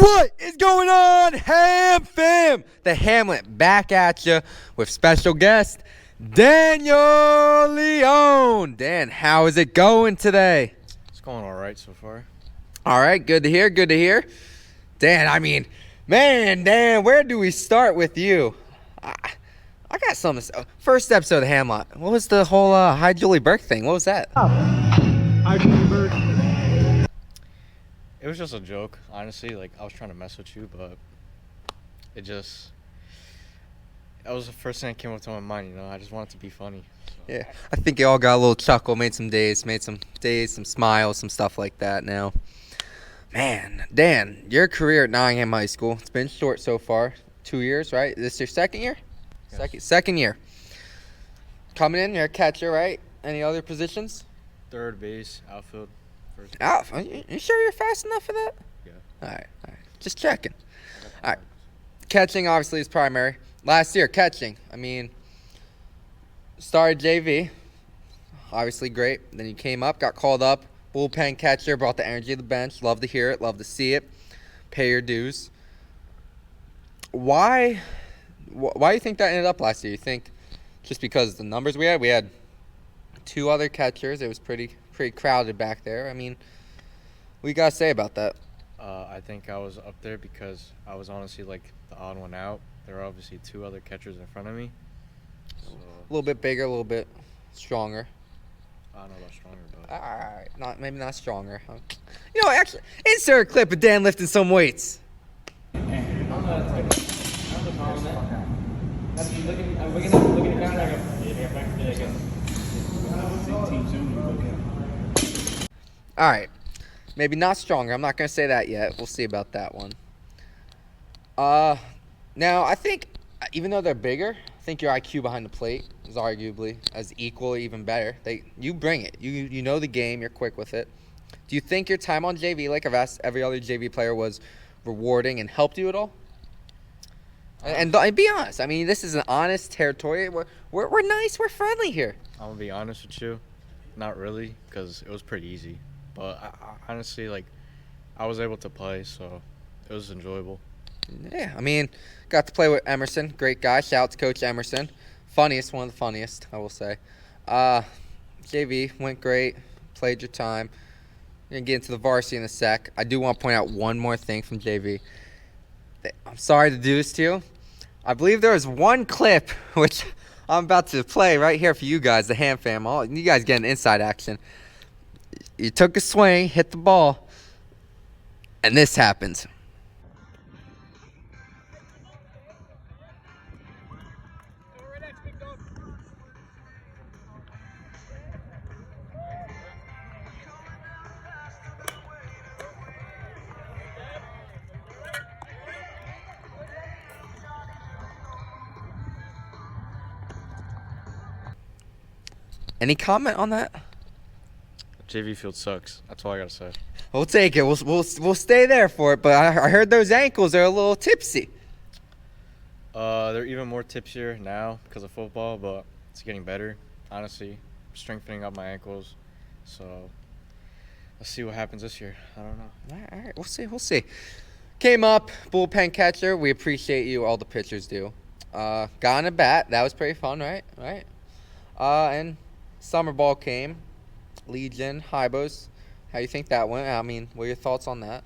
What is going on, Ham Fam? The Hamlet back at you with special guest Daniel Leone. Dan, how is it going today? It's going all right so far. All right, good to hear, good to hear. Dan, Dan, where do we start with you? I got something. First episode of Hamlot. What was the whole Hi Julie Burke thing? What was that? Hi, Julie Burke. It was just a joke, honestly. Like, I was trying to mess with you, but that was the first thing that came up to my mind, I just wanted to be funny. So. Yeah, I think you all got a little chuckle, made some smiles, some stuff like that now. Man, Dan, your career at Nottingham High School, it's been short so far. 2 years, right? This your second year? Yes. Second year. Coming in, you're a catcher, right? Any other positions? Third base, outfield, first. You sure you're fast enough for that? Yeah. All right. Just checking. All right. Catching, obviously, is primary. Last year, catching. Started JV. Obviously great. Then you came up, got called up. Bullpen catcher, brought the energy to the bench. Love to hear it. Love to see it. Pay your dues. Why do you think that ended up last year? You think just because the numbers we had two other catchers. It was pretty crowded back there. What you got to say about that? I think I was up there because I was honestly like the odd one out. There were obviously two other catchers in front of me. So, A little bit bigger, a little bit stronger. I don't know about stronger, but All right, maybe not stronger. Actually, insert a clip of Dan lifting some weights. All right, maybe not stronger. I'm not gonna say that yet. We'll see about that one. Now I think even though they're bigger, I think your IQ behind the plate is arguably as equal, even better. You bring it. You know the game. You're quick with it. Do you think your time on JV, like I've asked every other JV player, was rewarding and helped you at all? And be honest. This is an honest territory. We're nice. We're friendly here. I'm gonna be honest with you, not really, because it was pretty easy. But I honestly, I was able to play, so it was enjoyable. Yeah, got to play with Emerson. Great guy. Shout out to Coach Emerson. One of the funniest, I will say. JV went great. Played your time. We're going to get into the varsity in a sec. I do want to point out one more thing from JV. I'm sorry to do this to you. I believe there was one clip, which I'm about to play right here for you guys, the Ham fam. You guys getting inside action. You took a swing, hit the ball, and this happens. Any comment on that? JV field sucks. That's all I gotta say. We'll take it. We'll stay there for it. But I heard those ankles are a little tipsy. They're even more tipsier now because of football, but it's getting better. Honestly, strengthening up my ankles. So let's see what happens this year. I don't know. All right. We'll see. Came up, bullpen catcher. We appreciate you. All the pitchers do. Got on a bat. That was pretty fun, right? And summer ball came. Legion, H.T.R.B.A. How you think that went? What are your thoughts on that?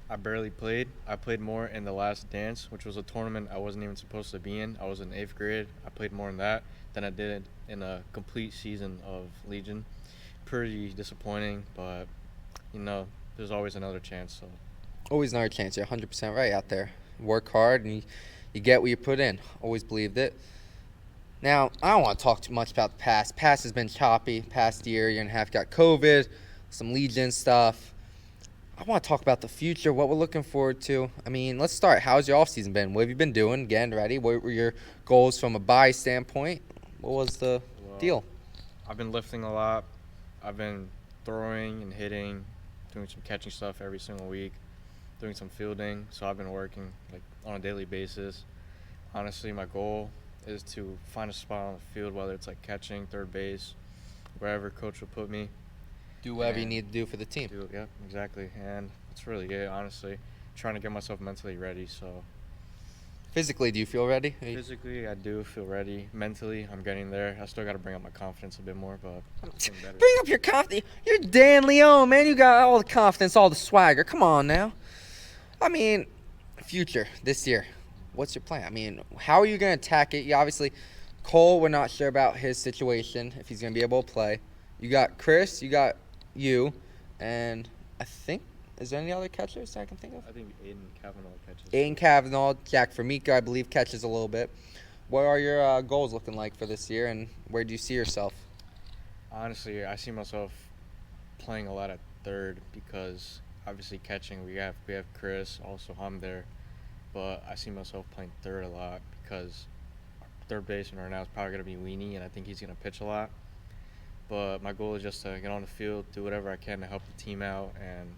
I barely played. I played more in the last dance, which was a tournament I wasn't even supposed to be in. I was in 8th grade. I played more in that than I did in a complete season of Legion. Pretty disappointing, but, there's always another chance. So Always another chance. You're 100% right out there. Work hard, and you get what you put in. Always believed it. Now, I don't want to talk too much about the past. Past has been choppy. Past year and a half got COVID, some Legion stuff. I want to talk about the future, what we're looking forward to. Let's start. How's your offseason been? What have you been doing? Getting ready? What were your goals from a buy standpoint? What was the deal? I've been lifting a lot. I've been throwing and hitting, doing some catching stuff every single week, doing some fielding. So I've been working on a daily basis. Honestly, my goal is to find a spot on the field, whether it's catching, third base, wherever coach will put me. Do whatever you need to do for the team. Yeah, exactly. And that's really it, honestly. trying to get myself mentally ready. So Physically, do you feel ready? physically, I do feel ready. Mentally, I'm getting there. I still got to bring up my confidence a bit more, but I'm feeling better. Bring up your confidence. You're Dan Leone, man. You got all the confidence, all the swagger. Come on now. I mean, future this year. What's your plan? I mean, how are you going to attack it? You obviously, Cole, we're not sure about his situation, if he's going to be able to play. You got Chris, you got you, and I think, is there any other catchers I can think of? I think Aiden Kavanaugh catches. Aiden Kavanaugh, Jack Formica, I believe, catches a little bit. What are your goals looking like for this year, and where do you see yourself? Honestly, I see myself playing a lot at third because obviously catching we have Chris, also I'm there, but I see myself playing third a lot because our third baseman right now is probably gonna be Weenie, and I think he's gonna pitch a lot. But my goal is just to get on the field, do whatever I can to help the team out, and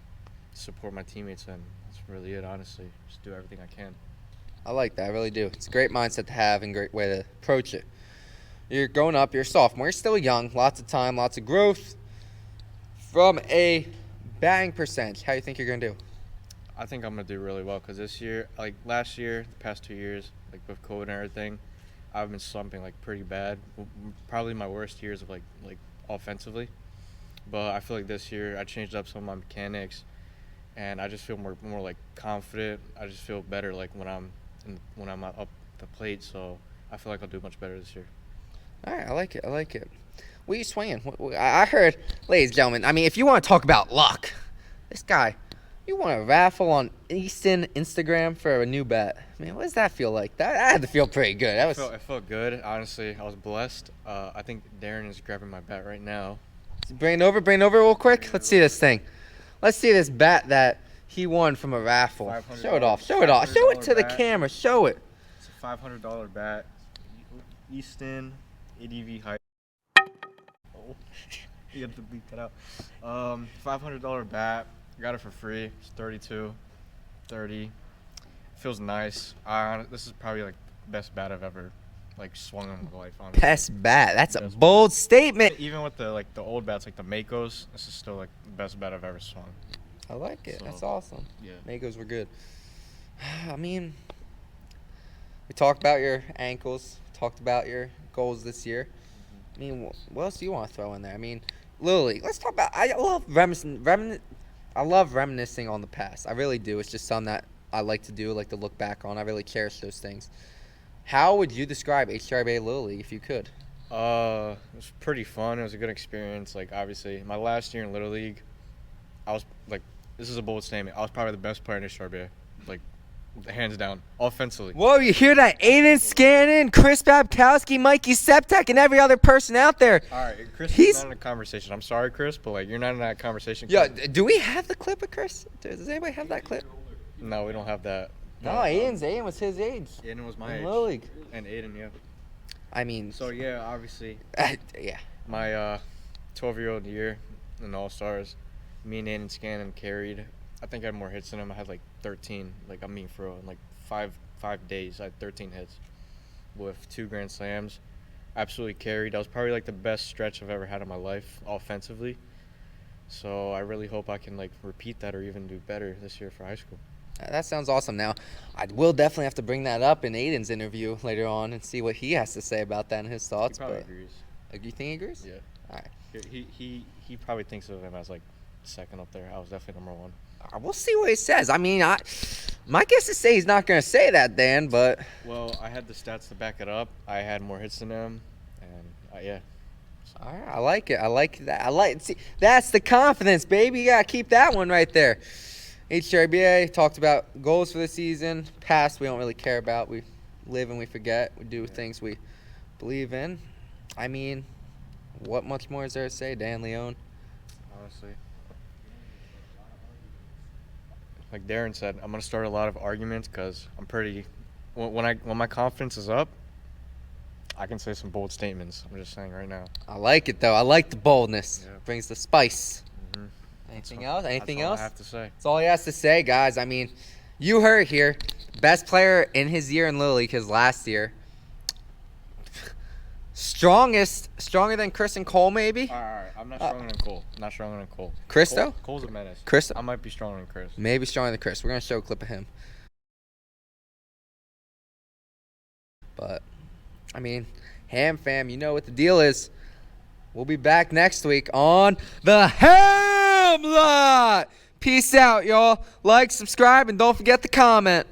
support my teammates, and that's really it. Honestly, just do everything I can. I like that. I really do. It's a great mindset to have and great way to approach it. You're going up. You're a sophomore. You're still young. Lots of time. Lots of growth. From a batting percentage, how do you think you're going to do? I think I'm gonna do really well because this year, like last year, the past 2 years, like with COVID and everything, I've been slumping like pretty bad. Probably my worst years of like offensively. But I feel like this year I changed up some of my mechanics, and I just feel more like confident. I just feel better like when I'm up the plate. So I feel like I'll do much better this year. All right. I like it. I like it. What are you swinging? I heard, ladies and gentlemen, I mean, if you want to talk about luck, this guy, you want a raffle on Easton Instagram for a new bat. Man, what does that feel like? That had to feel pretty good. That was. It felt good. Honestly, I was blessed. I think Darren is grabbing my bat right now. Bring it over real quick. Let's see this thing. Let's see this bat that he won from a raffle. Show it off. Show it off. Show it to the camera. Show it. It's a $500 bat. Easton ADV height. Oh, you have to beat that out. $500 bat. Got it for free. It's 30. Feels nice. This is probably like the best bat I've ever swung in my life. Honestly. Best bat. That's a bold statement. Even with the old bats like the Makos, this is still like the best bat I've ever swung. I like it. So, That's awesome. Yeah. Makos were good. I mean, we talked about your ankles. Talked about your goals this year. I mean, what else do you want to throw in there? I mean, Little League. Let's talk about. I love reminiscing on the past. I really do. It's just something that I like to do. I like to look back on. I really cherish those things. How would you describe H.T.R.B.A. Little League if you could? It was pretty fun. It was a good experience. Like obviously, my last year in Little League, I was like, this is a bold statement. I was probably the best player in H.T.R.B.A. Like, hands down, offensively. Whoa, you hear that? Aiden Scannon, Chris Babkowski, Mikey Septek, and every other person out there. All right, Chris is not in a conversation. I'm sorry, Chris, but like you're not in that conversation. Yeah, do we have the clip of Chris? Does anybody have that clip? No, we don't have that. No, Aiden was his age. Aiden was my age. Little League. And Aiden, yeah. I mean. So yeah, obviously. Yeah. My 12-year-old year in the All-Stars, me and Aiden Scannon carried. I think I had more hits than him. I had like 13. Like I'm being for real. In like five days, I had 13 hits with 2 grand slams. Absolutely carried. That was probably like the best stretch I've ever had in my life offensively. So I really hope I can like repeat that or even do better this year for high school. That sounds awesome. Now, I will definitely have to bring that up in Aiden's interview later on and see what he has to say about that and his thoughts. He probably agrees. You think he agrees? Yeah. All right. He probably thinks of him as like second up there. I was definitely number 1. We'll see what he says. I mean, my guess is say he's not going to say that, Dan, but. Well, I had the stats to back it up. I had more hits than him, and yeah. All right, I like it. I like that. See, that's the confidence, baby. You got to keep that one right there. H.T.R.B.A. talked about goals for the season. Past, we don't really care about. We live and we forget. We do things we believe in. I mean, what much more is there to say, Dan Leone? Honestly. Like Darren said, I'm going to start a lot of arguments because I'm pretty – when my confidence is up, I can say some bold statements. I'm just saying right now. I like it, though. I like the boldness. Yeah. Brings the spice. Mm-hmm. Anything else? Anything That's all else? I have to say. That's all he has to say, guys. I mean, you heard here. Best player in his year in Little League, his last year. Stronger than Chris and Cole, maybe. All right. I'm not stronger than Cole. Not stronger than Cole. Chris, though? Cole's a menace. Chris? I might be stronger than Chris. Maybe stronger than Chris. We're going to show a clip of him. But, I mean, Ham fam, you know what the deal is. We'll be back next week on the Hamlot. Peace out, y'all. Like, subscribe, and don't forget to comment.